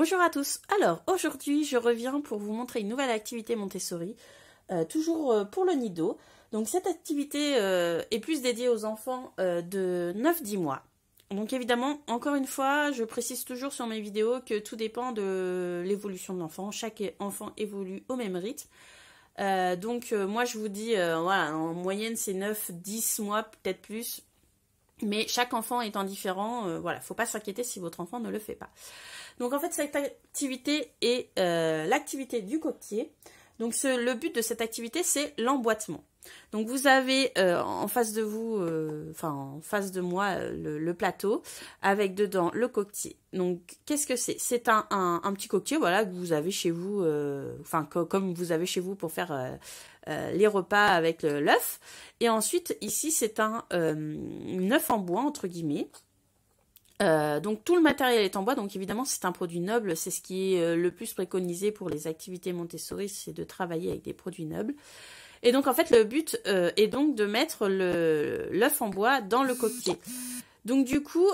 Bonjour à tous. Alors aujourd'hui je reviens pour vous montrer une nouvelle activité Montessori, toujours pour le Nido. Donc cette activité est plus dédiée aux enfants de 9-10 mois. Donc évidemment, encore une fois, je précise toujours sur mes vidéos que tout dépend de l'évolution de l'enfant. Chaque enfant évolue au même rythme. Moi je vous dis, voilà, en moyenne c'est 9-10 mois, peut-être plus. Mais chaque enfant étant différent, voilà, faut pas s'inquiéter si votre enfant ne le fait pas. Donc en fait, cette activité est l'activité du coquetier. Donc le but de cette activité, c'est l'emboîtement. Donc vous avez en face de vous, en face de moi, le plateau, avec dedans le coquetier. Donc qu'est-ce que c'est? C'est un petit coquetier, voilà, que vous avez chez vous, comme vous avez chez vous pour faire les repas avec l'œuf. Et ensuite, ici, c'est un œuf en bois, entre guillemets. Donc tout le matériel est en bois, donc évidemment c'est un produit noble, c'est ce qui est le plus préconisé pour les activités Montessori, c'est de travailler avec des produits nobles. Et donc en fait le but est donc de mettre l'œuf en bois dans le coquetier. Donc du coup,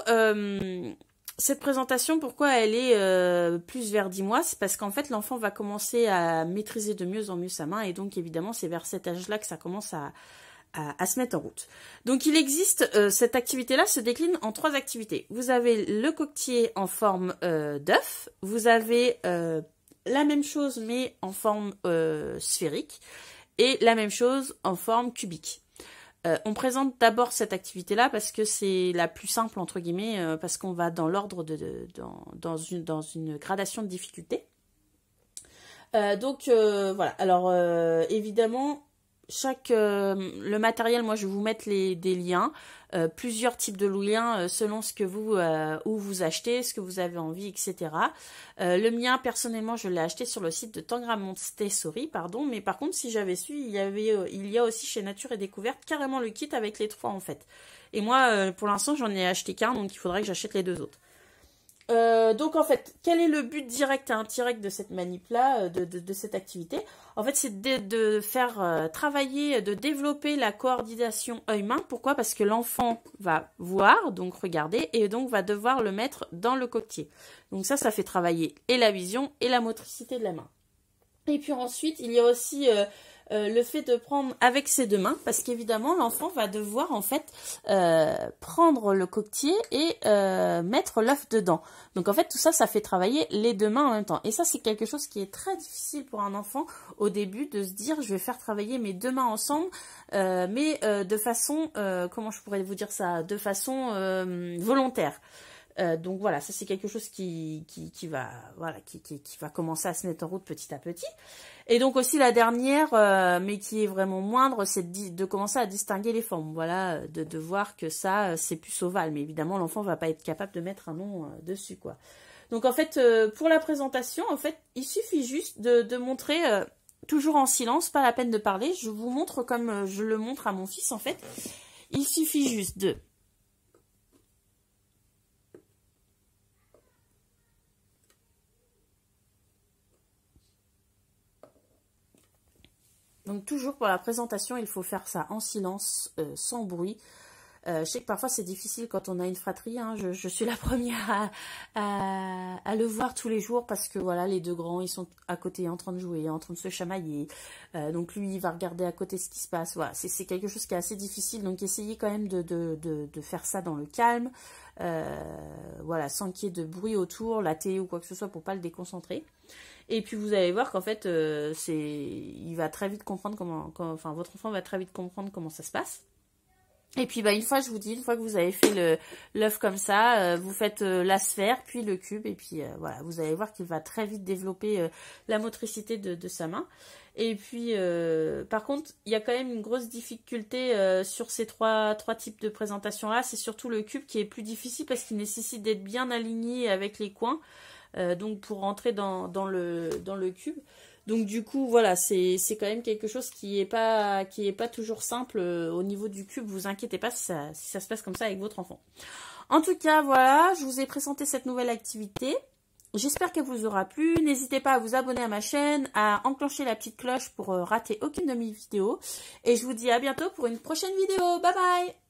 cette présentation, pourquoi elle est plus vers 10 mois, c'est parce qu'en fait l'enfant va commencer à maîtriser de mieux en mieux sa main, et donc évidemment c'est vers cet âge-là que ça commence à se mettre en route. Donc il existe, cette activité-là se décline en 3 activités. Vous avez le coquetier en forme d'œuf, vous avez la même chose mais en forme sphérique, et la même chose en forme cubique. On présente d'abord cette activité-là parce que c'est la plus simple, entre guillemets, parce qu'on va dans l'ordre dans une gradation de difficulté. Voilà, alors évidemment, le matériel, moi je vais vous mettre des liens, plusieurs types de liens selon ce que où vous achetez, ce que vous avez envie, etc. Le mien, personnellement, je l'ai acheté sur le site de Tangram Montessori, pardon, mais par contre, si j'avais su, il y a aussi chez Nature et Découverte carrément le kit avec les 3 en fait. Et moi, pour l'instant, j'en ai acheté qu'un, donc il faudrait que j'achète les 2 autres. Donc en fait, quel est le but direct et indirect de cette manip-là, de cette activité? En fait, c'est de faire travailler, de développer la coordination œil-main. Pourquoi? Parce que l'enfant va voir, donc regarder, et donc va devoir le mettre dans le coquetier. Donc ça fait travailler et la vision et la motricité de la main. Et puis ensuite, il y a aussi le fait de prendre avec ses 2 mains, parce qu'évidemment l'enfant va devoir en fait prendre le coquetier et mettre l'œuf dedans. Donc en fait tout ça fait travailler les 2 mains en même temps. Et ça c'est quelque chose qui est très difficile pour un enfant au début, de se dire je vais faire travailler mes 2 mains ensemble, mais de façon, comment je pourrais vous dire ça, de façon volontaire. Donc voilà, ça c'est quelque chose qui va commencer à se mettre en route petit à petit. Et donc aussi la dernière, mais qui est vraiment moindre, c'est de commencer à distinguer les formes. Voilà, de voir que ça c'est plus ovale, mais évidemment l'enfant va pas être capable de mettre un nom dessus, quoi. Donc en fait, pour la présentation, en fait, il suffit juste de montrer, toujours en silence, pas la peine de parler. Je vous montre comme je le montre à mon fils, en fait. Il suffit juste de... Donc toujours pour la présentation, il faut faire ça en silence, sans bruit. Je sais que parfois c'est difficile quand on a une fratrie, hein. Je suis la première à le voir tous les jours, parce que voilà, les 2 grands, ils sont à côté en train de jouer, en train de se chamailler. Donc lui, il va regarder à côté ce qui se passe. Voilà, c'est quelque chose qui est assez difficile. Donc essayez quand même de faire ça dans le calme. Voilà, sans qu'il y ait de bruit autour, la télé ou quoi que ce soit, pour pas le déconcentrer. Et puis vous allez voir qu'en fait, il va très vite comprendre votre enfant va très vite comprendre comment ça se passe. Et puis une fois, je vous dis, une fois que vous avez fait l'œuf comme ça, vous faites la sphère, puis le cube, et puis voilà, vous allez voir qu'il va très vite développer la motricité de sa main. Et puis, par contre, il y a quand même une grosse difficulté sur ces trois types de présentation-là. C'est surtout le cube qui est plus difficile, parce qu'il nécessite d'être bien aligné avec les coins. Donc pour rentrer dans le cube. Donc du coup voilà, c'est quand même quelque chose qui est pas toujours simple au niveau du cube. Vous inquiétez pas si ça se passe comme ça avec votre enfant. En tout cas voilà, je vous ai présenté cette nouvelle activité. J'espère qu'elle vous aura plu. N'hésitez pas à vous abonner à ma chaîne, à enclencher la petite cloche pour rater aucune de mes vidéos. Et je vous dis à bientôt pour une prochaine vidéo. Bye bye!